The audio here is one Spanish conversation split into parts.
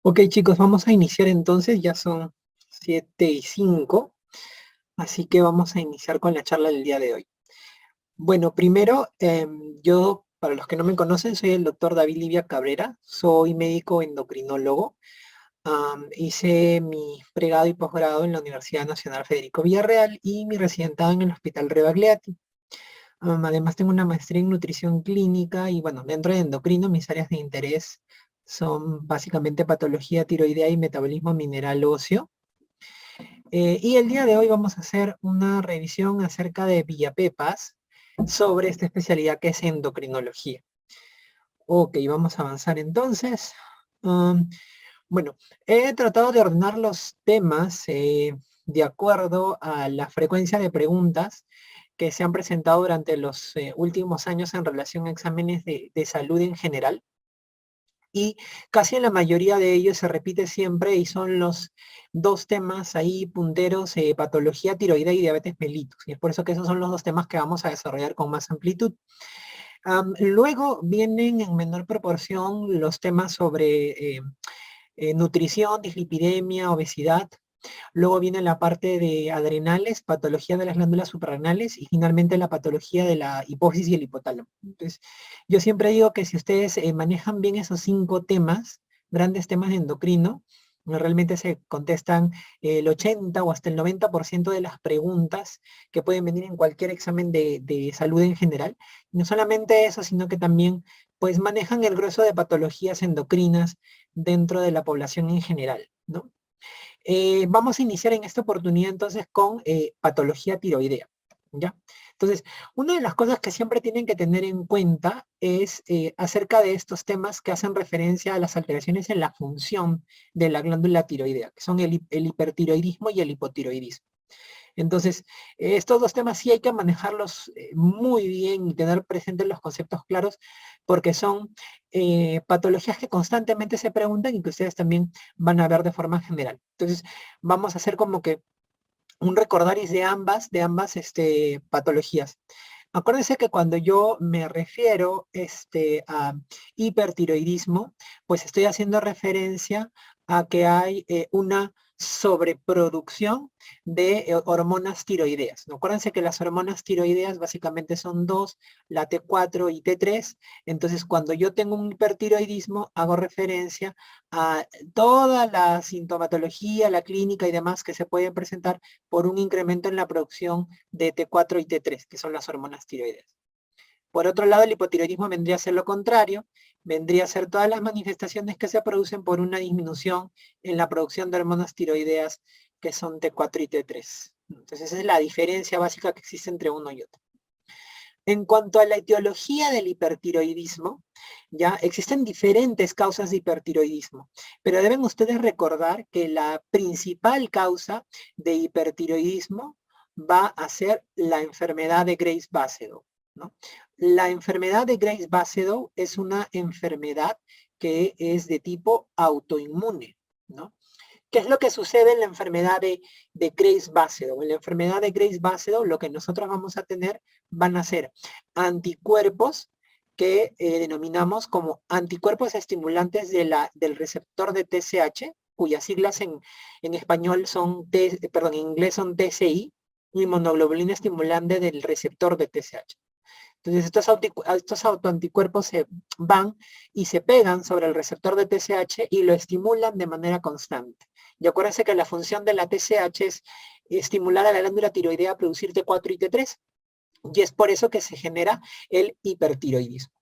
Ok, chicos, vamos a iniciar entonces, ya son 7:05, así que vamos a iniciar con la charla del día de hoy. Bueno, primero, yo, para los que no me conocen, soy el doctor David Livia Cabrera, soy médico endocrinólogo. Hice mi pregrado y posgrado en la Universidad Nacional Federico Villarreal y mi residentado en el Hospital Rebagliati. Además tengo una maestría en nutrición clínica y bueno, dentro de endocrino mis áreas de interés son básicamente patología tiroidea y metabolismo mineral óseo. Y el día de hoy vamos a hacer una revisión acerca de Villapepas sobre esta especialidad que es endocrinología. Ok, vamos a avanzar entonces. Um, bueno, he tratado de ordenar los temas de acuerdo a la frecuencia de preguntas que se han presentado durante los últimos años en relación a exámenes de salud en general. Y casi en la mayoría de ellos se repite siempre y son los dos temas ahí punteros, patología tiroidea y diabetes mellitus. Y es por eso que esos son los dos temas que vamos a desarrollar con más amplitud. Luego vienen en menor proporción los temas sobre nutrición, dislipidemia, obesidad. Luego viene la parte de adrenales, patología de las glándulas suprarrenales y finalmente la patología de la hipófisis y el hipotálamo. Entonces, yo siempre digo que si ustedes manejan bien esos 5 temas, grandes temas de endocrino, realmente se contestan el 80 o hasta el 90% de las preguntas que pueden venir en cualquier examen de salud en general. No solamente eso, sino que también pues manejan el grueso de patologías endocrinas dentro de la población en general, ¿no? Vamos a iniciar en esta oportunidad entonces con patología tiroidea, ¿ya? Entonces, una de las cosas que siempre tienen que tener en cuenta es acerca de estos temas que hacen referencia a las alteraciones en la función de la glándula tiroidea, que son el hipertiroidismo y el hipotiroidismo. Entonces, estos dos temas sí hay que manejarlos muy bien y tener presentes los conceptos claros porque son patologías que constantemente se preguntan y que ustedes también van a ver de forma general. Entonces, vamos a hacer como que un recordaris de ambas patologías. Acuérdense que cuando yo me refiero a hipertiroidismo, pues estoy haciendo referencia a que hay una sobreproducción de hormonas tiroideas, ¿no? Acuérdense que las hormonas tiroideas básicamente son dos, la T4 y T3. Entonces, cuando yo tengo un hipertiroidismo, hago referencia a toda la sintomatología, la clínica y demás que se pueden presentar por un incremento en la producción de T4 y T3, que son las hormonas tiroideas. Por otro lado, el hipotiroidismo vendría a ser lo contrario, vendría a ser todas las manifestaciones que se producen por una disminución en la producción de hormonas tiroideas que son T4 y T3. Entonces, esa es la diferencia básica que existe entre uno y otro. En cuanto a la etiología del hipertiroidismo, ya existen diferentes causas de hipertiroidismo, pero deben ustedes recordar que la principal causa de hipertiroidismo va a ser la enfermedad de Graves-Basedow, ¿no? La enfermedad de Graves-Basedow es una enfermedad que es de tipo autoinmune, ¿no? ¿Qué es lo que sucede en la enfermedad de Graves-Basedow? En la enfermedad de Graves-Basedow lo que nosotros vamos a tener van a ser anticuerpos que denominamos como anticuerpos estimulantes del receptor de TSH, cuyas siglas en español son, perdón, en inglés son TSI, y monoglobulina estimulante del receptor de TSH. Entonces estos autoanticuerpos se van y se pegan sobre el receptor de TSH y lo estimulan de manera constante. Y acuérdense que la función de la TSH es estimular a la glándula tiroidea a producir T4 y T3. Y es por eso que se genera el hipertiroidismo.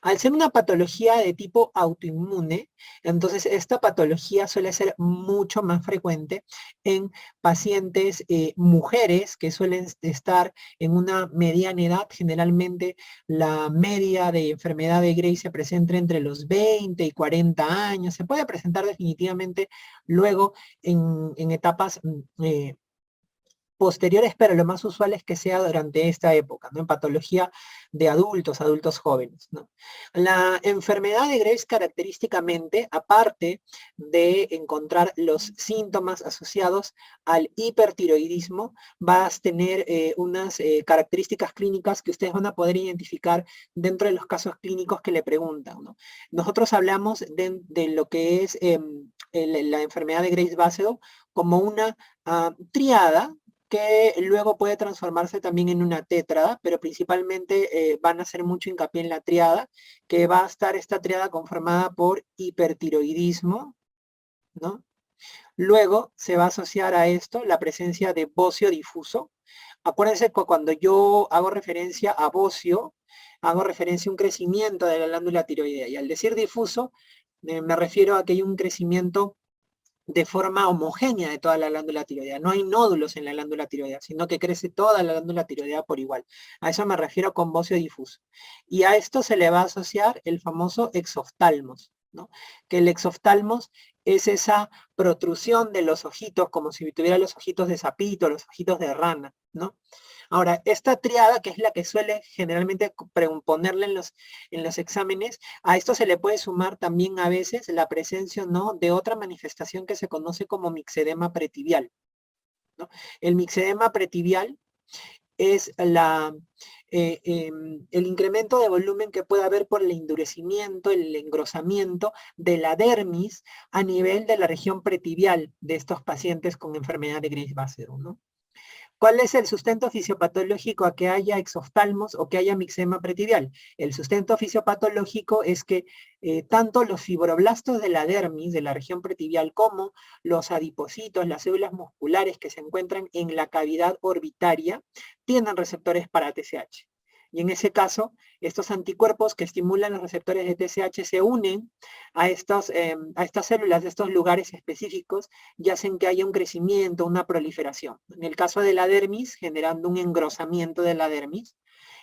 Al ser una patología de tipo autoinmune, entonces esta patología suele ser mucho más frecuente en pacientes mujeres que suelen estar en una mediana edad. Generalmente la media de enfermedad de Graves se presenta entre los 20 y 40 años. Se puede presentar definitivamente luego en etapas posteriores, pero lo más usual es que sea durante esta época, ¿no? En patología de adultos jóvenes, ¿no? La enfermedad de Graves característicamente, aparte de encontrar los síntomas asociados al hipertiroidismo, vas a tener unas características clínicas que ustedes van a poder identificar dentro de los casos clínicos que le preguntan, ¿no? Nosotros hablamos de lo que es la enfermedad de Graves-Basedow como una triada que luego puede transformarse también en una tétrada, pero principalmente van a hacer mucho hincapié en la triada, que va a estar esta triada conformada por hipertiroidismo, ¿no? Luego se va a asociar a esto la presencia de bocio difuso. Acuérdense que cuando yo hago referencia a bocio, hago referencia a un crecimiento de la glándula tiroidea, y al decir difuso, me refiero a que hay un crecimiento de forma homogénea de toda la glándula tiroidea. No hay nódulos en la glándula tiroidea, sino que crece toda la glándula tiroidea por igual. A eso me refiero con bocio difuso. Y a esto se le va a asociar el famoso exoftalmos, ¿no? Que el exoftalmos es esa protrusión de los ojitos, como si tuviera los ojitos de sapito, los ojitos de rana, ¿no? Ahora, esta triada, que es la que suele generalmente ponerle en los exámenes, a esto se le puede sumar también a veces la presencia o no de otra manifestación que se conoce como mixedema pretibial, ¿no? El mixedema pretibial es el incremento de volumen que puede haber por el endurecimiento, el engrosamiento de la dermis a nivel de la región pretibial de estos pacientes con enfermedad de Graves-Basedow, ¿no? ¿Cuál es el sustento fisiopatológico a que haya exoftalmos o que haya mixema pretibial? El sustento fisiopatológico es que tanto los fibroblastos de la dermis, de la región pretibial, como los adipocitos, las células musculares que se encuentran en la cavidad orbitaria, tienen receptores para TSH. Y en ese caso, estos anticuerpos que estimulan los receptores de TSH se unen a estas células de estos lugares específicos y hacen que haya un crecimiento, una proliferación. En el caso de la dermis, generando un engrosamiento de la dermis.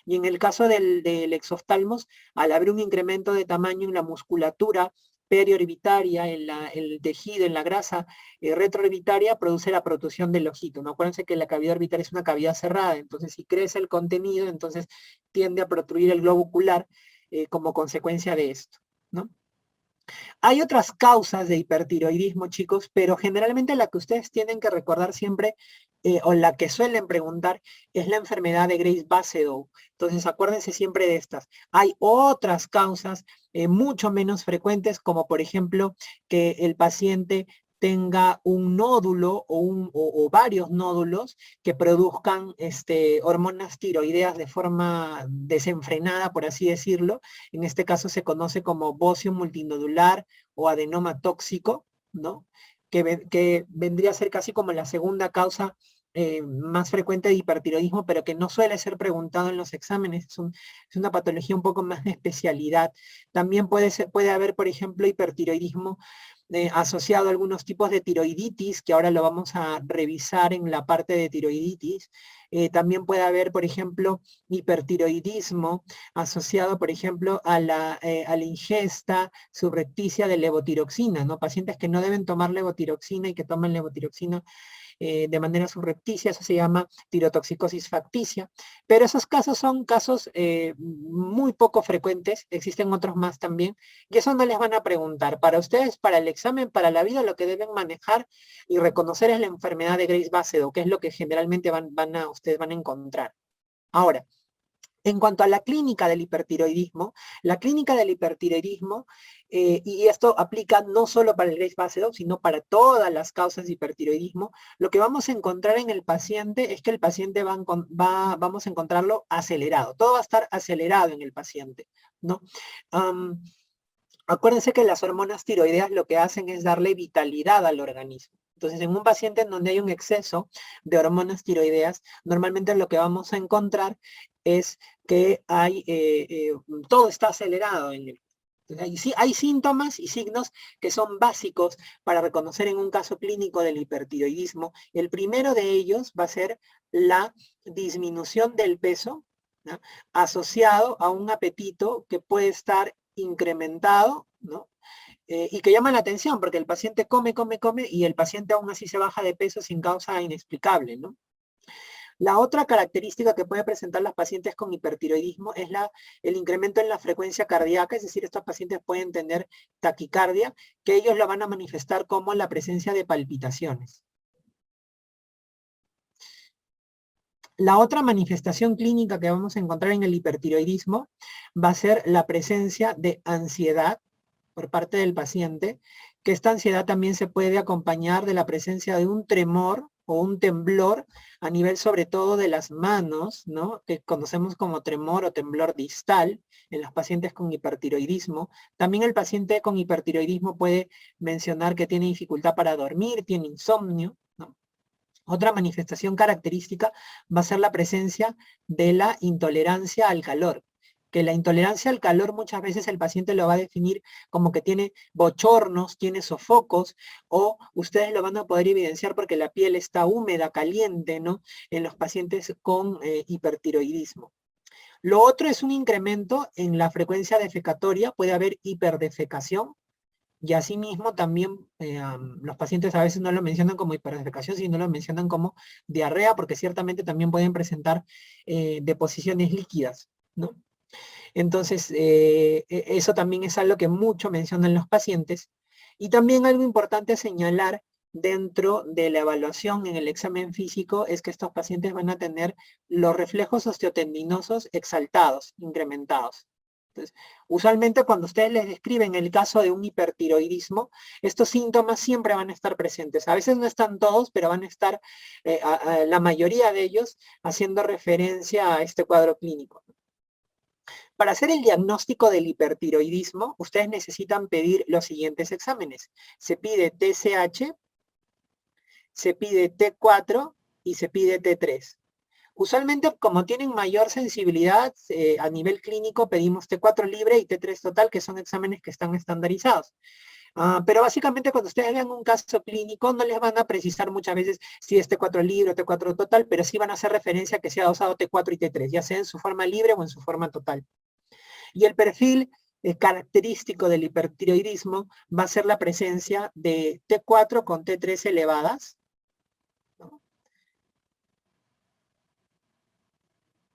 Y en el caso del exoftalmos, al haber un incremento de tamaño en la musculatura periorbitaria, en el tejido, en la grasa retroorbitaria, produce la protrusión del ojito, ¿no? Acuérdense que la cavidad orbitaria es una cavidad cerrada, entonces si crece el contenido, entonces tiende a protruir el globo ocular como consecuencia de esto, ¿no? Hay otras causas de hipertiroidismo, chicos, pero generalmente la que ustedes tienen que recordar siempre, o la que suelen preguntar, es la enfermedad de Graves-Basedow. Entonces, acuérdense siempre de estas. Hay otras causas mucho menos frecuentes, como por ejemplo, que el paciente tenga un nódulo o varios nódulos que produzcan hormonas tiroideas de forma desenfrenada, por así decirlo. En este caso se conoce como bocio multinodular o adenoma tóxico, ¿no? Que vendría a ser casi como la segunda causa más frecuente de hipertiroidismo, pero que no suele ser preguntado en los exámenes. Es una patología un poco más de especialidad. También puede haber, por ejemplo, hipertiroidismo asociado a algunos tipos de tiroiditis, que ahora lo vamos a revisar en la parte de tiroiditis. También puede haber, por ejemplo, hipertiroidismo asociado, por ejemplo, a la ingesta subrepticia de levotiroxina, ¿no? Pacientes que no deben tomar levotiroxina y que toman levotiroxina de manera subrepticia, eso se llama tirotoxicosis facticia, pero esos casos son casos muy poco frecuentes, existen otros más también, y eso no les van a preguntar. Para ustedes, para el examen, para la vida, lo que deben manejar y reconocer es la enfermedad de Graves-Basedow, que es lo que generalmente ustedes van a encontrar. Ahora, en cuanto a la clínica del hipertiroidismo, y esto aplica no solo para el Graves-Basedow, sino para todas las causas de hipertiroidismo, lo que vamos a encontrar en el paciente es que el paciente vamos a encontrarlo acelerado. Todo va a estar acelerado en el paciente, ¿no? Acuérdense que las hormonas tiroideas lo que hacen es darle vitalidad al organismo. Entonces, en un paciente en donde hay un exceso de hormonas tiroideas, normalmente lo que vamos a encontrar es que todo está acelerado en él. Hay síntomas y signos que son básicos para reconocer en un caso clínico del hipertiroidismo. El primero de ellos va a ser la disminución del peso, ¿no? Asociado a un apetito que puede estar incrementado, ¿no? Y que llama la atención porque el paciente come y el paciente aún así se baja de peso sin causa inexplicable, ¿no? La otra característica que puede presentar los pacientes con hipertiroidismo es el incremento en la frecuencia cardíaca, es decir, estos pacientes pueden tener taquicardia, que ellos lo van a manifestar como la presencia de palpitaciones. La otra manifestación clínica que vamos a encontrar en el hipertiroidismo va a ser la presencia de ansiedad por parte del paciente, que esta ansiedad también se puede acompañar de la presencia de un tremor o un temblor a nivel sobre todo de las manos, ¿no? Que conocemos como tremor o temblor distal en los pacientes con hipertiroidismo. También el paciente con hipertiroidismo puede mencionar que tiene dificultad para dormir, tiene insomnio, ¿no? Otra manifestación característica va a ser la presencia de la intolerancia al calor, que la intolerancia al calor muchas veces el paciente lo va a definir como que tiene bochornos, tiene sofocos, o ustedes lo van a poder evidenciar porque la piel está húmeda, caliente, ¿no? En los pacientes con hipertiroidismo. Lo otro es un incremento en la frecuencia defecatoria, puede haber hiperdefecación, y asimismo también los pacientes a veces no lo mencionan como hiperdefecación, sino lo mencionan como diarrea, porque ciertamente también pueden presentar deposiciones líquidas, ¿no? Entonces, eso también es algo que mucho mencionan los pacientes. Y también algo importante a señalar dentro de la evaluación en el examen físico es que estos pacientes van a tener los reflejos osteotendinosos exaltados, incrementados. Entonces, usualmente cuando ustedes les describen el caso de un hipertiroidismo, estos síntomas siempre van a estar presentes. A veces no están todos, pero van a estar la mayoría de ellos haciendo referencia a este cuadro clínico. Para hacer el diagnóstico del hipertiroidismo, ustedes necesitan pedir los siguientes exámenes. Se pide TSH, se pide T4 y se pide T3. Usualmente, como tienen mayor sensibilidad a nivel clínico, pedimos T4 libre y T3 total, que son exámenes que están estandarizados. Pero básicamente cuando ustedes vean un caso clínico, no les van a precisar muchas veces si es T4 libre o T4 total, pero sí van a hacer referencia a que se ha usado T4 y T3, ya sea en su forma libre o en su forma total. Y el perfil característico del hipertiroidismo va a ser la presencia de T4 con T3 elevadas, ¿no?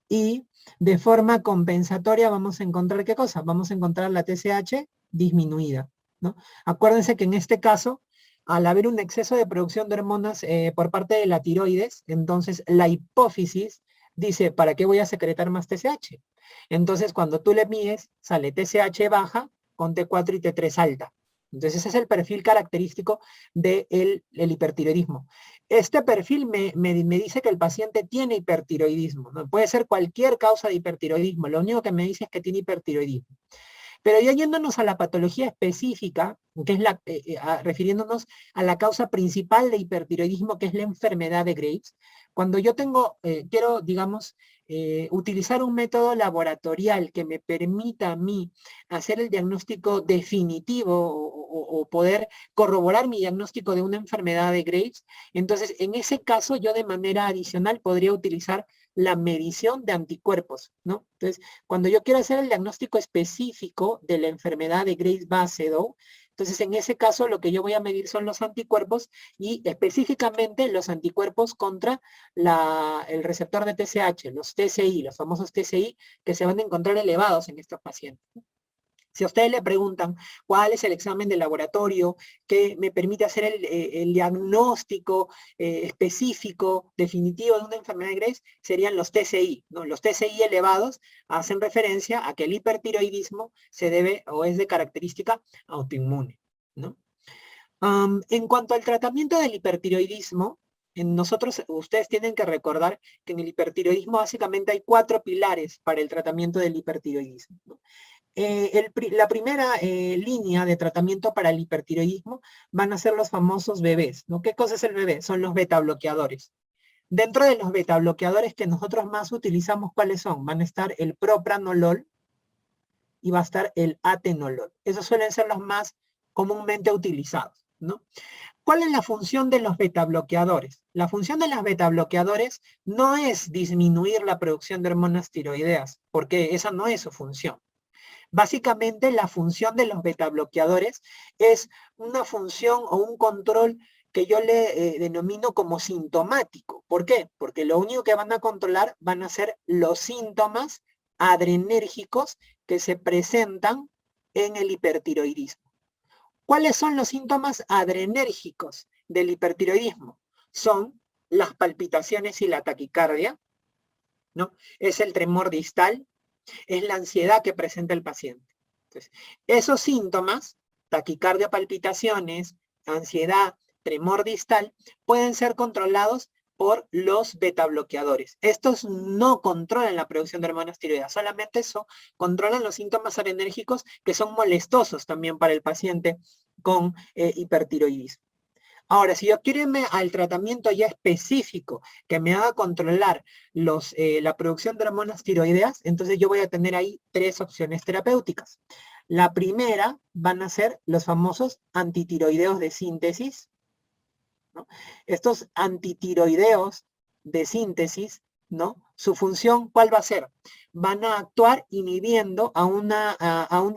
Y de forma compensatoria vamos a encontrar ¿qué cosa? Vamos a encontrar la TSH disminuida, ¿no? Acuérdense que en este caso, al haber un exceso de producción de hormonas por parte de la tiroides, entonces la hipófisis dice, ¿para qué voy a secretar más TSH? Entonces, cuando tú le mides, sale TSH baja con T4 y T3 alta. Entonces, ese es el perfil característico del hipertiroidismo. Este perfil me dice que el paciente tiene hipertiroidismo, ¿no? Puede ser cualquier causa de hipertiroidismo, lo único que me dice es que tiene hipertiroidismo. Pero ya yéndonos a la patología específica, que es refiriéndonos a la causa principal de hipertiroidismo, que es la enfermedad de Graves, cuando yo quiero, digamos, utilizar un método laboratorial que me permita a mí hacer el diagnóstico definitivo o poder corroborar mi diagnóstico de una enfermedad de Graves, entonces en ese caso yo de manera adicional podría utilizar la medición de anticuerpos, ¿no? Entonces, cuando yo quiero hacer el diagnóstico específico de la enfermedad de Graves-Basedow, entonces en ese caso lo que yo voy a medir son los anticuerpos y específicamente los anticuerpos contra el receptor de TSH, los TSI, los famosos TSI, que se van a encontrar elevados en estos pacientes. Si a ustedes le preguntan cuál es el examen de laboratorio que me permite hacer el diagnóstico específico, definitivo de una enfermedad de Graves, serían los TSI, ¿no? Los TSI elevados hacen referencia a que el hipertiroidismo se debe o es de característica autoinmune, ¿no? En cuanto al tratamiento del hipertiroidismo, ustedes tienen que recordar que en el hipertiroidismo básicamente hay 4 pilares para el tratamiento del hipertiroidismo, ¿no? La primera línea de tratamiento para el hipertiroidismo van a ser los famosos bebés, ¿no? ¿Qué cosa es el bebé? Son los beta bloqueadores. Dentro de los beta bloqueadores que nosotros más utilizamos, ¿cuáles son? Van a estar el propranolol y va a estar el atenolol. Esos suelen ser los más comúnmente utilizados, ¿no? ¿Cuál es la función de los beta bloqueadores? La función de los beta bloqueadores no es disminuir la producción de hormonas tiroideas, porque esa no es su función. Básicamente la función de los beta bloqueadores es una función o un control que yo le denomino como sintomático. ¿Por qué? Porque lo único que van a controlar van a ser los síntomas adrenérgicos que se presentan en el hipertiroidismo. ¿Cuáles son los síntomas adrenérgicos del hipertiroidismo? Son las palpitaciones y la taquicardia, ¿no? Es el tremor distal, es la ansiedad que presenta el paciente. Entonces, esos síntomas, taquicardia, palpitaciones, ansiedad, tremor distal, pueden ser controlados por los betabloqueadores. Estos no controlan la producción de hormonas tiroideas, solamente eso controlan los síntomas adrenérgicos que son molestosos también para el paciente con hipertiroidismo. Ahora, si yo quiero irme al tratamiento ya específico que me haga controlar la producción de hormonas tiroideas, entonces yo voy a tener ahí tres opciones terapéuticas. La primera van a ser los famosos antitiroideos de síntesis, ¿no? Estos antitiroideos de síntesis, ¿no? Su función, ¿cuál va a ser? Van a actuar inhibiendo a una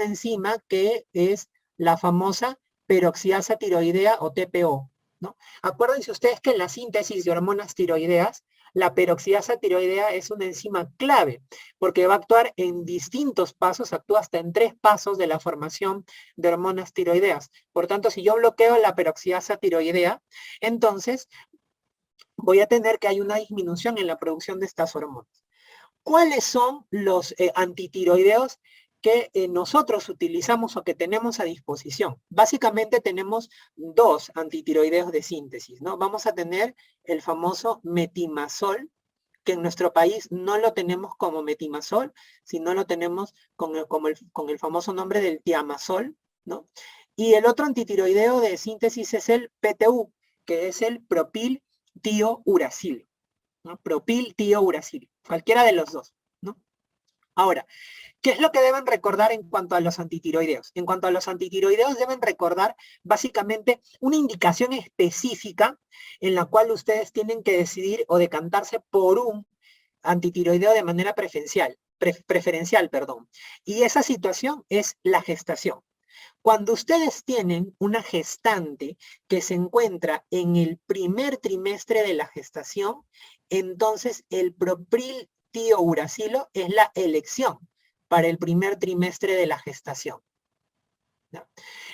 enzima que es la famosa peroxiasa tiroidea o TPO, ¿no? Acuérdense ustedes que en la síntesis de hormonas tiroideas, la peroxiasa tiroidea es una enzima clave, porque va a actuar en distintos pasos, actúa hasta en 3 pasos de la formación de hormonas tiroideas. Por tanto, si yo bloqueo la peroxiasa tiroidea, entonces voy a tener que hay una disminución en la producción de estas hormonas. ¿Cuáles son los antitiroideos que nosotros utilizamos o que tenemos a disposición? Básicamente tenemos dos antitiroideos de síntesis, ¿no? Vamos a tener el famoso metimazol, que en nuestro país no lo tenemos como metimazol, sino lo tenemos con el famoso nombre del tiamazol, ¿no? Y el otro antitiroideo de síntesis es el PTU, que es el propiltiouracil, ¿no? Propiltiouracil, cualquiera de los dos, ¿no? Ahora, ¿qué es lo que deben recordar en cuanto a los antitiroideos? En cuanto a los antitiroideos deben recordar básicamente una indicación específica en la cual ustedes tienen que decidir o decantarse por un antitiroideo de manera preferencial, perdón. Y esa situación es la gestación. Cuando ustedes tienen una gestante que se encuentra en el primer trimestre de la gestación, entonces el propiltiouracilo es la elección para el primer trimestre de la gestación, ¿no?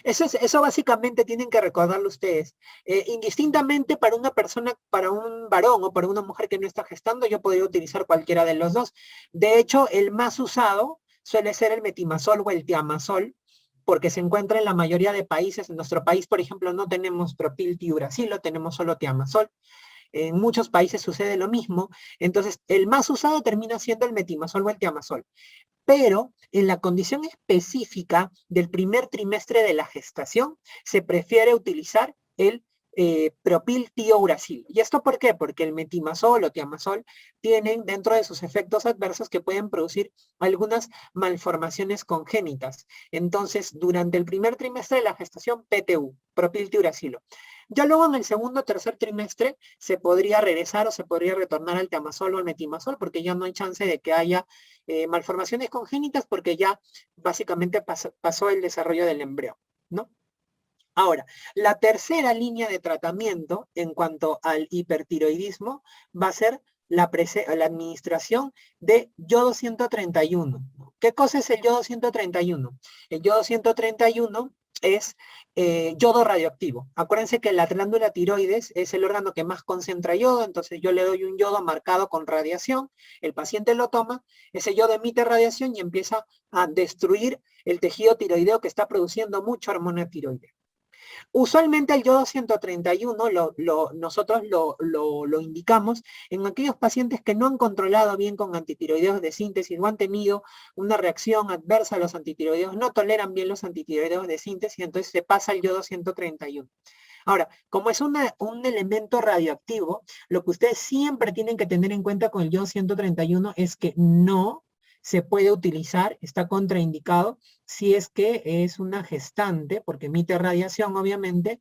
Eso básicamente tienen que recordarlo ustedes. Indistintamente para una persona, para un varón o para una mujer que no está gestando, yo podría utilizar cualquiera de los dos. De hecho, el más usado suele ser el metimazol o el tiamazol, porque se encuentra en la mayoría de países. En nuestro país, por ejemplo, no tenemos propiltiuracilo, tenemos solo tiamazol. En muchos países sucede lo mismo. Entonces, el más usado termina siendo el metimazol o el tiamazol. Pero en la condición específica del primer trimestre de la gestación, se prefiere utilizar el propiltiouracil. ¿Y esto por qué? Porque el metimazol o tiamazol tienen dentro de sus efectos adversos que pueden producir algunas malformaciones congénitas. Entonces, durante el primer trimestre de la gestación, PTU, propiltiuracilo. Ya luego en el segundo o tercer trimestre se podría regresar o se podría retornar al tiamazol o al metimazol porque ya no hay chance de que haya malformaciones congénitas porque ya básicamente pasó el desarrollo del embrión, ¿no? Ahora, la tercera línea de tratamiento en cuanto al hipertiroidismo va a ser la administración de yodo 131. ¿Qué cosa es el yodo 131? El yodo 131 es yodo radioactivo. Acuérdense que la glándula tiroides es el órgano que más concentra yodo, entonces yo le doy un yodo marcado con radiación, el paciente lo toma, ese yodo emite radiación y empieza a destruir el tejido tiroideo que está produciendo mucha hormona tiroidea. Usualmente el yodo 131 nosotros lo indicamos en aquellos pacientes que no han controlado bien con antitiroideos de síntesis o han tenido una reacción adversa a los antitiroideos, no toleran bien los antitiroideos de síntesis, entonces se pasa el yodo 131. Ahora, como es un elemento radioactivo, lo que ustedes siempre tienen que tener en cuenta con el yodo 131 es que no se puede utilizar, está contraindicado, si es que es una gestante, porque emite radiación obviamente,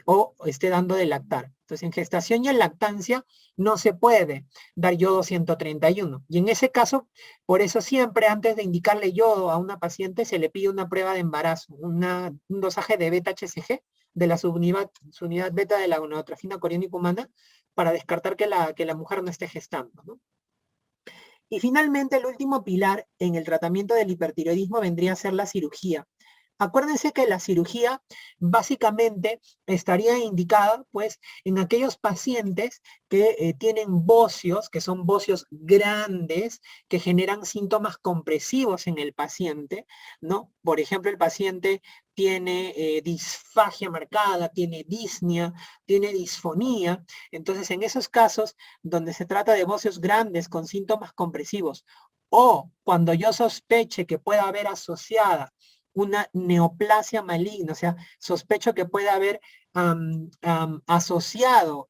o esté dando de lactar. Entonces, en gestación y en lactancia no se puede dar yodo 131. Y en ese caso, por eso siempre antes de indicarle yodo a una paciente se le pide una prueba de embarazo, un dosaje de beta-HCG, de la subunidad beta de la gonadotropina coriónica humana para descartar que la mujer no esté gestando, ¿no? Y finalmente, el último pilar en el tratamiento del hipertiroidismo vendría a ser la cirugía. Acuérdense que la cirugía básicamente estaría indicada pues en aquellos pacientes que tienen bocios, que son bocios grandes, que generan síntomas compresivos en el paciente, ¿no? Por ejemplo, el paciente tiene disfagia marcada, tiene disnea, tiene disfonía. Entonces, en esos casos donde se trata de bocios grandes con síntomas compresivos, o cuando yo sospeche que pueda haber asociada una neoplasia maligna, o sea, sospecho que puede haber asociado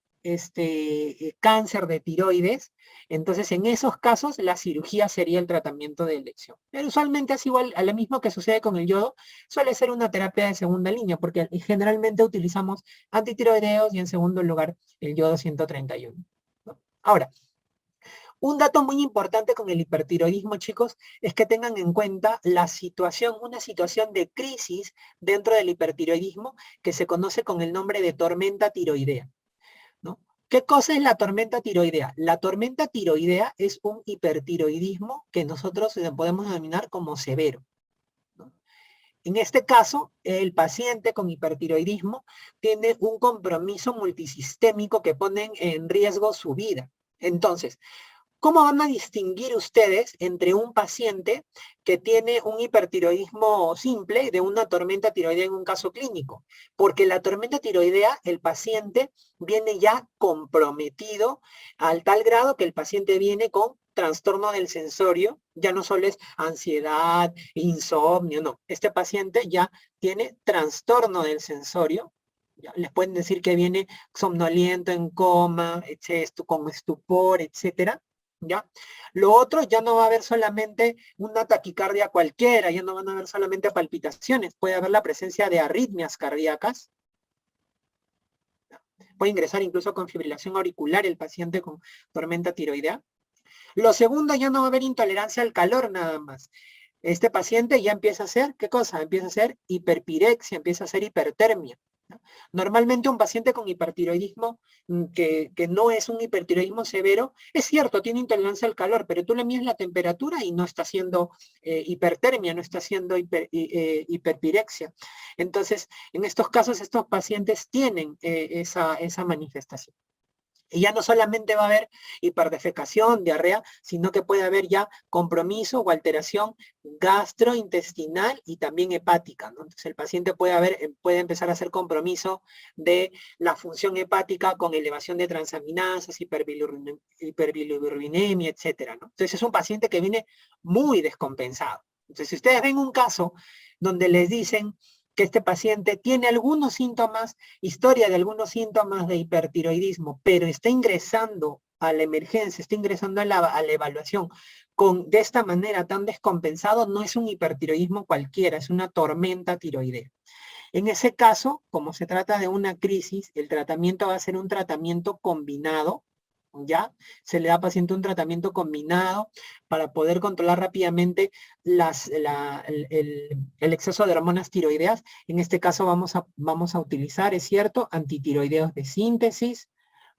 cáncer de tiroides, entonces en esos casos la cirugía sería el tratamiento de elección. Pero usualmente es igual a lo mismo que sucede con el yodo, suele ser una terapia de segunda línea, porque generalmente utilizamos antitiroideos y en segundo lugar el yodo 131, ¿no? Ahora, un dato muy importante con el hipertiroidismo, chicos, es que tengan en cuenta una situación de crisis dentro del hipertiroidismo que se conoce con el nombre de tormenta tiroidea, ¿no? ¿Qué cosa es la tormenta tiroidea? La tormenta tiroidea es un hipertiroidismo que nosotros podemos denominar como severo, ¿no? En este caso, el paciente con hipertiroidismo tiene un compromiso multisistémico que pone en riesgo su vida. Entonces, ¿cómo van a distinguir ustedes entre un paciente que tiene un hipertiroidismo simple de una tormenta tiroidea en un caso clínico? Porque la tormenta tiroidea, el paciente viene ya comprometido al tal grado que el paciente viene con trastorno del sensorio, ya no solo es ansiedad, insomnio, no. Este paciente ya tiene trastorno del sensorio. Ya les pueden decir que viene somnoliento, en coma, con estupor, etcétera. ¿Ya? Lo otro, ya no va a haber solamente una taquicardia cualquiera, ya no van a haber solamente palpitaciones, puede haber la presencia de arritmias cardíacas. Puede ingresar incluso con fibrilación auricular el paciente con tormenta tiroidea. Lo segundo, ya no va a haber intolerancia al calor nada más. Este paciente ya empieza a hacer, ¿qué cosa? Empieza a hacer hiperpirexia, empieza a hacer hipertermia, ¿no? Normalmente un paciente con hipertiroidismo, que no es un hipertiroidismo severo, es cierto, tiene intolerancia al calor, pero tú le mides la temperatura y no está haciendo hipertermia, no está haciendo hiperpirexia. Entonces, en estos casos, estos pacientes tienen esa manifestación. Y ya no solamente va a haber hiperdefecación, diarrea, sino que puede haber ya compromiso o alteración gastrointestinal y también hepática, ¿no? Entonces el paciente puede empezar a hacer compromiso de la función hepática con elevación de transaminasas, hiperbilirubinemia, etcétera, ¿no? Entonces es un paciente que viene muy descompensado. Entonces si ustedes ven un caso donde les dicen que este paciente tiene algunos síntomas, historia de algunos síntomas de hipertiroidismo, pero está ingresando a la emergencia, está ingresando a la evaluación de esta manera tan descompensado, no es un hipertiroidismo cualquiera, es una tormenta tiroidea. En ese caso, como se trata de una crisis, el tratamiento va a ser un tratamiento combinado, ¿ya? Se le da al paciente un tratamiento combinado para poder controlar rápidamente el exceso de hormonas tiroideas. En este caso vamos a utilizar, es cierto, antitiroideos de síntesis.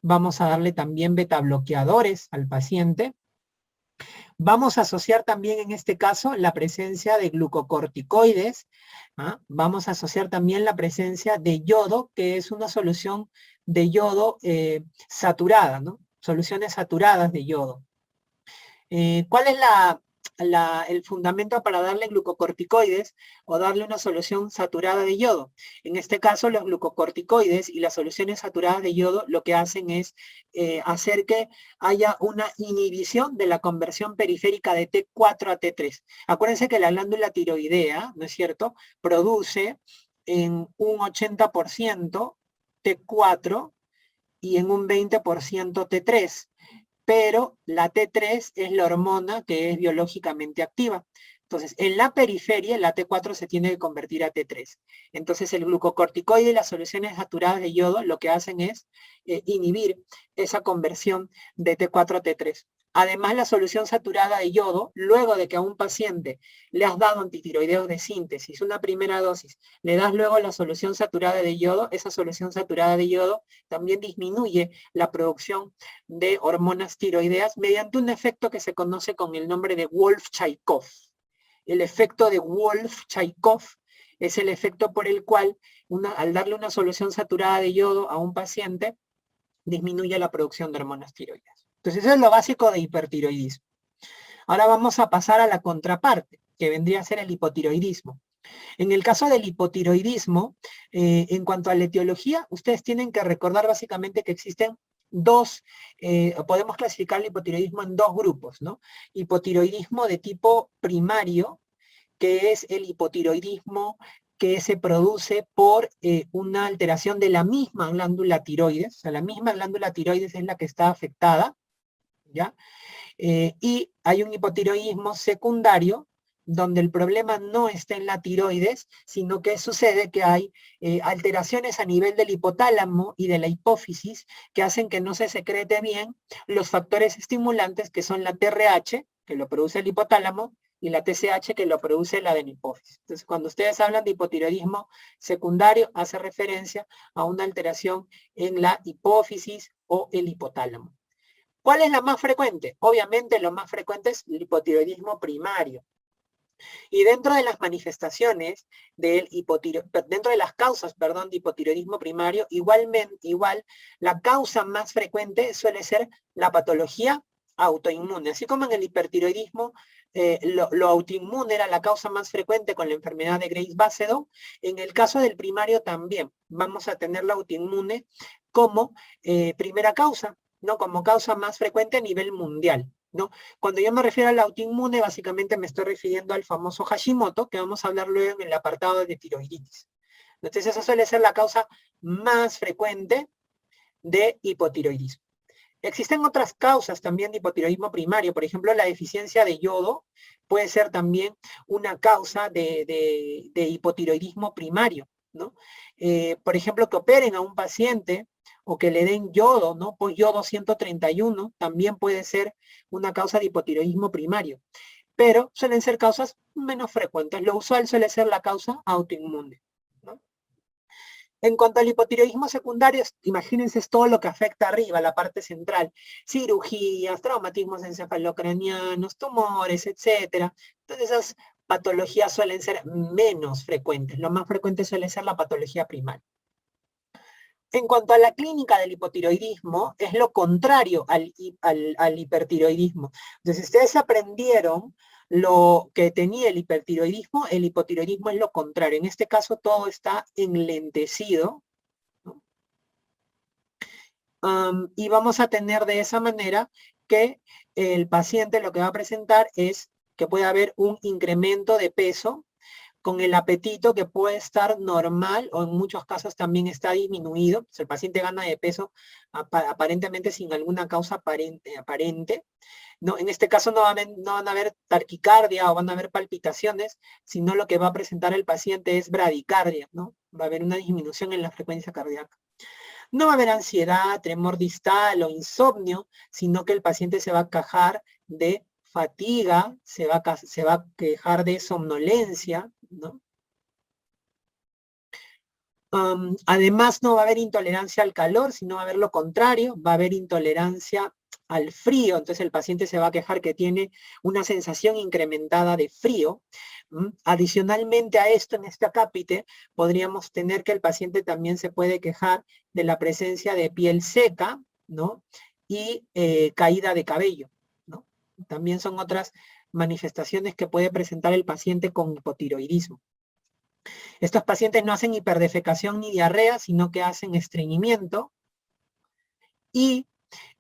Vamos a darle también beta bloqueadores al paciente. Vamos a asociar también en este caso la presencia de glucocorticoides. ¿Ah? Vamos a asociar también la presencia de yodo, que es una solución de yodo saturada, ¿no? Soluciones saturadas de yodo. ¿Cuál es el fundamento para darle glucocorticoides o darle una solución saturada de yodo? En este caso, los glucocorticoides y las soluciones saturadas de yodo lo que hacen es hacer que haya una inhibición de la conversión periférica de T4 a T3. Acuérdense que la glándula tiroidea, ¿no es cierto?, produce en un 80% T4 y en un 20% T3. Pero la T3 es la hormona que es biológicamente activa. Entonces, en la periferia, la T4 se tiene que convertir a T3. Entonces, el glucocorticoide y las soluciones saturadas de yodo lo que hacen es inhibir esa conversión de T4 a T3. Además, la solución saturada de yodo, luego de que a un paciente le has dado antitiroideos de síntesis, una primera dosis, le das luego la solución saturada de yodo, esa solución saturada de yodo también disminuye la producción de hormonas tiroideas mediante un efecto que se conoce con el nombre de Wolff-Chaikov. El efecto de Wolff-Chaikov es el efecto por el cual, al darle una solución saturada de yodo a un paciente, disminuye la producción de hormonas tiroideas. Entonces, eso es lo básico de hipertiroidismo. Ahora vamos a pasar a la contraparte, que vendría a ser el hipotiroidismo. En el caso del hipotiroidismo, en cuanto a la etiología, ustedes tienen que recordar básicamente que existen podemos clasificar el hipotiroidismo en dos grupos, ¿no? Hipotiroidismo de tipo primario, que es el hipotiroidismo que se produce por una alteración de la misma glándula tiroides, o sea, la misma glándula tiroides es la que está afectada, ¿ya? Y hay un hipotiroidismo secundario, donde el problema no está en la tiroides, sino que sucede que hay alteraciones a nivel del hipotálamo y de la hipófisis que hacen que no se secrete bien los factores estimulantes que son la TRH, que lo produce el hipotálamo, y la TSH, que lo produce la adenipófisis. Entonces, cuando ustedes hablan de hipotiroidismo secundario, hace referencia a una alteración en la hipófisis o el hipotálamo. ¿Cuál es la más frecuente? Obviamente lo más frecuente es el hipotiroidismo primario. Y dentro de las manifestaciones dentro de las causas, perdón, de hipotiroidismo primario, igual la causa más frecuente suele ser la patología autoinmune. Así como en el hipertiroidismo, lo autoinmune era la causa más frecuente con la enfermedad de Graves-Basedow, en el caso del primario también vamos a tener la autoinmune como primera causa, ¿no? Como causa más frecuente a nivel mundial, ¿no? Cuando yo me refiero al autoinmune, básicamente me estoy refiriendo al famoso Hashimoto, que vamos a hablar luego en el apartado de tiroiditis. Entonces, esa suele ser la causa más frecuente de hipotiroidismo. Existen otras causas también de hipotiroidismo primario, por ejemplo, la deficiencia de yodo puede ser también una causa de hipotiroidismo primario, ¿no? Por ejemplo, que operen a un paciente o que le den yodo, ¿no? Pues yodo 131 también puede ser una causa de hipotiroidismo primario, pero suelen ser causas menos frecuentes. Lo usual suele ser la causa autoinmune, ¿no? En cuanto al hipotiroidismo secundario, imagínense todo lo que afecta arriba, la parte central, cirugías, traumatismos encefalocranianos, tumores, etcétera. Entonces esas patologías suelen ser menos frecuentes. Lo más frecuente suele ser la patología primaria. En cuanto a la clínica del hipotiroidismo, es lo contrario al hipertiroidismo. Entonces, ustedes aprendieron lo que tenía el hipertiroidismo es lo contrario. En este caso, todo está enlentecido, ¿no? Y vamos a tener de esa manera que el paciente lo que va a presentar es que puede haber un incremento de peso, con el apetito que puede estar normal o en muchos casos también está disminuido. Pues el paciente gana de peso aparentemente sin alguna causa aparente. No, en este caso no van a haber taquicardia o van a haber palpitaciones, sino lo que va a presentar el paciente es bradicardia, ¿no? Va a haber una disminución en la frecuencia cardíaca. No va a haber ansiedad, tremor distal o insomnio, sino que el paciente se va a quejar de fatiga, se va a quejar de somnolencia, ¿no? Además, no va a haber intolerancia al calor, sino va a haber lo contrario, va a haber intolerancia al frío. Entonces el paciente se va a quejar que tiene una sensación incrementada de frío. Adicionalmente a esto, en este acápite, podríamos tener que el paciente también se puede quejar de la presencia de piel seca, ¿no? Y caída de cabello, ¿no? También son otras manifestaciones que puede presentar el paciente con hipotiroidismo. Estos pacientes no hacen hiperdefecación ni diarrea, sino que hacen estreñimiento. Y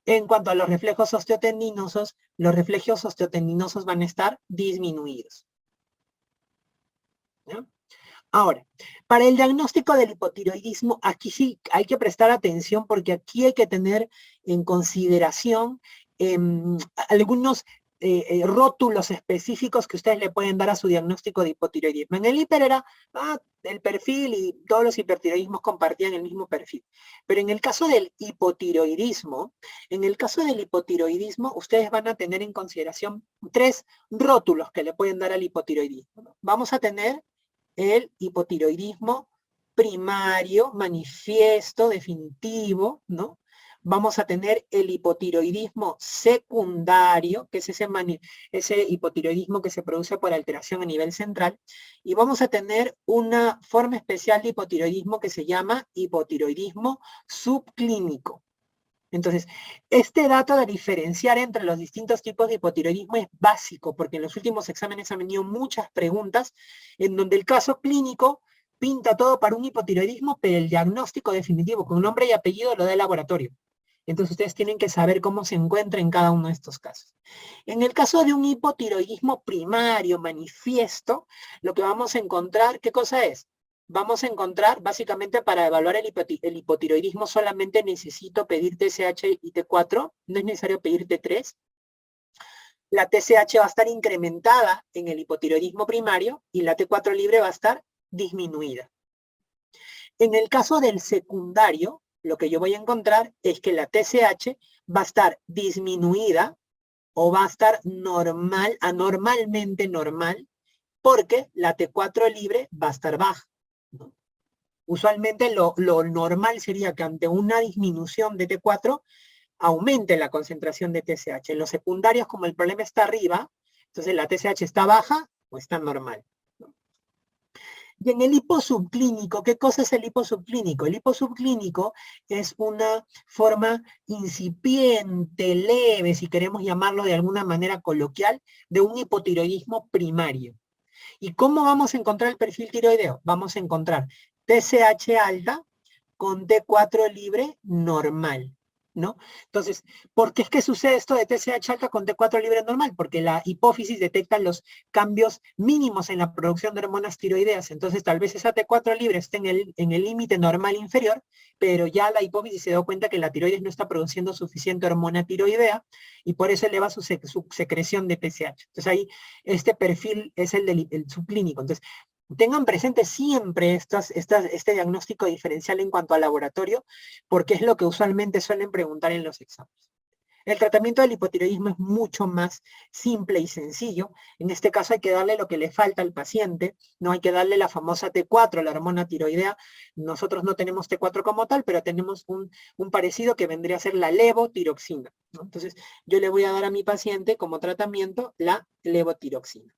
en cuanto a los reflejos osteotendinosos, los reflejos osteotendinosos van a estar disminuidos, ¿no? Ahora, para el diagnóstico del hipotiroidismo, aquí sí hay que prestar atención porque aquí hay que tener en consideración algunos rótulos específicos que ustedes le pueden dar a su diagnóstico de hipotiroidismo. En el hiper era el perfil y todos los hipertiroidismos compartían el mismo perfil. Pero en el caso del hipotiroidismo, ustedes van a tener en consideración 3 rótulos que le pueden dar al hipotiroidismo, ¿no? Vamos a tener el hipotiroidismo primario, manifiesto, definitivo, ¿no? Vamos a tener el hipotiroidismo secundario, que es ese hipotiroidismo que se produce por alteración a nivel central, y vamos a tener una forma especial de hipotiroidismo que se llama hipotiroidismo subclínico. Entonces, este dato de diferenciar entre los distintos tipos de hipotiroidismo es básico, porque en los últimos exámenes han venido muchas preguntas en donde el caso clínico pinta todo para un hipotiroidismo, pero el diagnóstico definitivo con nombre y apellido lo da el laboratorio. Entonces ustedes tienen que saber cómo se encuentra en cada uno de estos casos. En el caso de un hipotiroidismo primario manifiesto, lo que vamos a encontrar, ¿qué cosa es? Vamos a encontrar, básicamente para evaluar el hipotiroidismo solamente necesito pedir TSH y T4, no es necesario pedir T3. La TSH va a estar incrementada en el hipotiroidismo primario y la T4 libre va a estar disminuida. En el caso del secundario, lo que yo voy a encontrar es que la TSH va a estar disminuida o va a estar normal, anormalmente normal, porque la T4 libre va a estar baja, ¿no? Usualmente lo normal sería que ante una disminución de T4 aumente la concentración de TSH. En los secundarios, como el problema está arriba, entonces la TSH está baja o está normal. Y en el hiposubclínico, ¿qué cosa es el hiposubclínico? El hiposubclínico es una forma incipiente, leve, si queremos llamarlo de alguna manera coloquial, de un hipotiroidismo primario. ¿Y cómo vamos a encontrar el perfil tiroideo? Vamos a encontrar TSH alta con T4 libre normal, ¿no? Entonces, ¿por qué es que sucede esto de TSH alta con T4 libre normal? Porque la hipófisis detecta los cambios mínimos en la producción de hormonas tiroideas. Entonces, tal vez esa T4 libre esté en el límite normal inferior, pero ya la hipófisis se dio cuenta que la tiroides no está produciendo suficiente hormona tiroidea y por eso eleva su secreción de TSH. Entonces, ahí este perfil es el del subclínico. Entonces, tengan presente siempre este diagnóstico diferencial en cuanto al laboratorio, porque es lo que usualmente suelen preguntar en los exámenes. El tratamiento del hipotiroidismo es mucho más simple y sencillo. En este caso hay que darle lo que le falta al paciente, no hay que darle la famosa T4, la hormona tiroidea. Nosotros no tenemos T4 como tal, pero tenemos un parecido que vendría a ser la levotiroxina, ¿no? Entonces, yo le voy a dar a mi paciente como tratamiento la levotiroxina.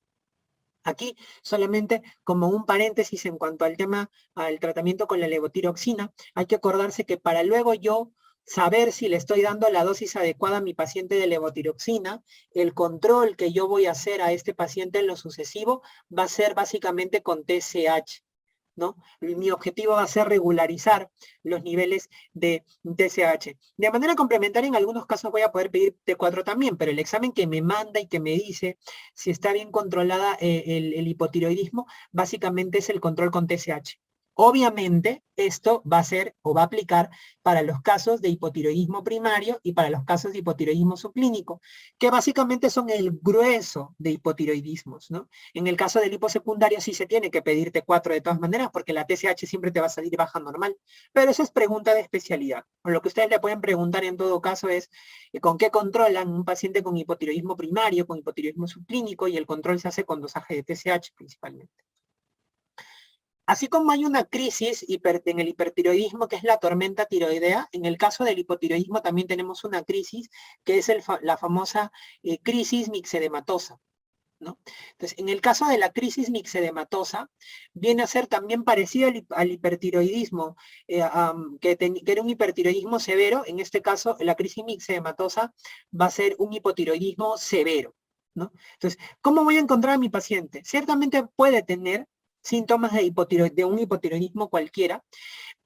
Aquí solamente como un paréntesis en cuanto al tema, al tratamiento con la levotiroxina, hay que acordarse que para luego yo saber si le estoy dando la dosis adecuada a mi paciente de levotiroxina, el control que yo voy a hacer a este paciente en lo sucesivo va a ser básicamente con TSH, ¿no? Mi objetivo va a ser regularizar los niveles de TSH. De manera complementaria, en algunos casos voy a poder pedir T4 también, pero el examen que me manda y que me dice si está bien controlada el hipotiroidismo, básicamente es el control con TSH. Obviamente, esto va a ser o va a aplicar para los casos de hipotiroidismo primario y para los casos de hipotiroidismo subclínico, que básicamente son el grueso de hipotiroidismos, ¿no? En el caso del hiposecundario sí se tiene que pedir T4 de todas maneras, porque la TSH siempre te va a salir baja normal, pero eso es pregunta de especialidad. O lo que ustedes le pueden preguntar en todo caso es ¿con qué controlan un paciente con hipotiroidismo primario, con hipotiroidismo subclínico? Y el control se hace con dosaje de TSH principalmente. Así como hay una crisis en el hipertiroidismo, que es la tormenta tiroidea, en el caso del hipotiroidismo también tenemos una crisis, que es la famosa crisis mixedematosa, ¿no? Entonces, en el caso de la crisis mixedematosa, viene a ser también parecido al hipertiroidismo, que era un hipertiroidismo severo. En este caso, la crisis mixedematosa va a ser un hipotiroidismo severo, ¿no? Entonces, ¿cómo voy a encontrar a mi paciente? Ciertamente puede tener síntomas de un hipotiroidismo cualquiera,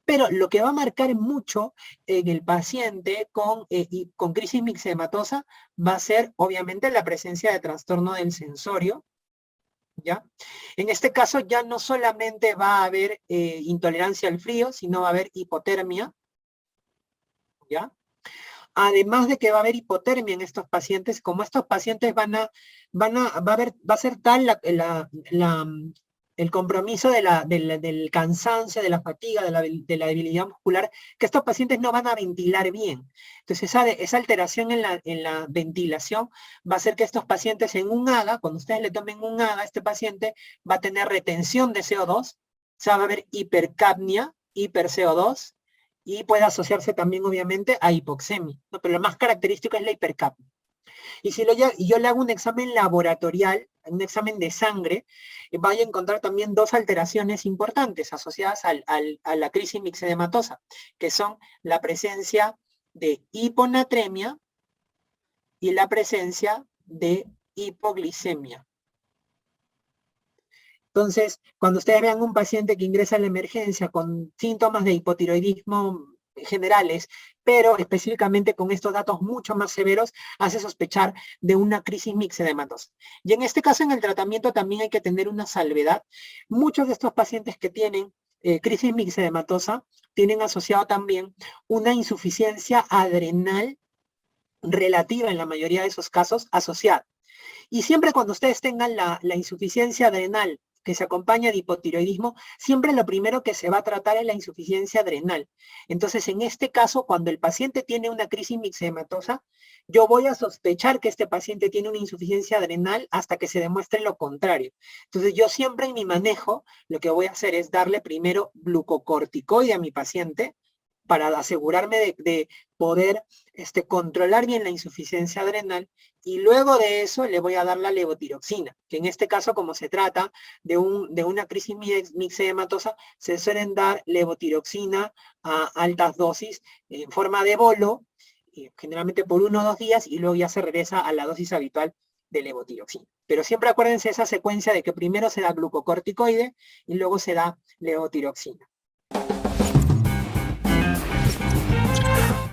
pero lo que va a marcar mucho en el paciente con crisis mixedematosa va a ser, obviamente, la presencia de trastorno del sensorio, ¿ya? En este caso ya no solamente va a haber intolerancia al frío, sino va a haber hipotermia, ¿ya? Además de que va a haber hipotermia en estos pacientes, como estos pacientes va a ser tal el compromiso del cansancio, de la fatiga, de la debilidad muscular, que estos pacientes no van a ventilar bien. Entonces, esa alteración en la ventilación va a hacer que estos pacientes en un AGA, cuando ustedes le tomen un AGA, este paciente va a tener retención de CO2, o sea, va a haber hipercapnia, hiper CO2, y puede asociarse también, obviamente, a hipoxemia, ¿no? Pero lo más característico es la hipercapnia. Y si yo le hago un examen laboratorial, un examen de sangre, vaya a encontrar también dos alteraciones importantes asociadas a la crisis mixedematosa, que son la presencia de hiponatremia y la presencia de hipoglicemia. Entonces, cuando ustedes vean un paciente que ingresa a la emergencia con síntomas de hipotiroidismo generales, pero específicamente con estos datos mucho más severos, hace sospechar de una crisis mixedematosa. Y en este caso, en el tratamiento también hay que tener una salvedad. Muchos de estos pacientes que tienen crisis mixedematosa tienen asociado también una insuficiencia adrenal relativa en la mayoría de esos casos asociada. Y siempre cuando ustedes tengan la insuficiencia adrenal que se acompaña de hipotiroidismo, siempre lo primero que se va a tratar es la insuficiencia adrenal. Entonces, en este caso, cuando el paciente tiene una crisis mixedematosa, yo voy a sospechar que este paciente tiene una insuficiencia adrenal hasta que se demuestre lo contrario. Entonces, yo siempre en mi manejo, lo que voy a hacer es darle primero glucocorticoide a mi paciente para asegurarme de poder controlar bien la insuficiencia adrenal, y luego de eso le voy a dar la levotiroxina, que en este caso, como se trata de una crisis mixedematosa, se suelen dar levotiroxina a altas dosis en forma de bolo, generalmente por 1 o 2 días, y luego ya se regresa a la dosis habitual de levotiroxina. Pero siempre acuérdense esa secuencia de que primero se da glucocorticoide y luego se da levotiroxina.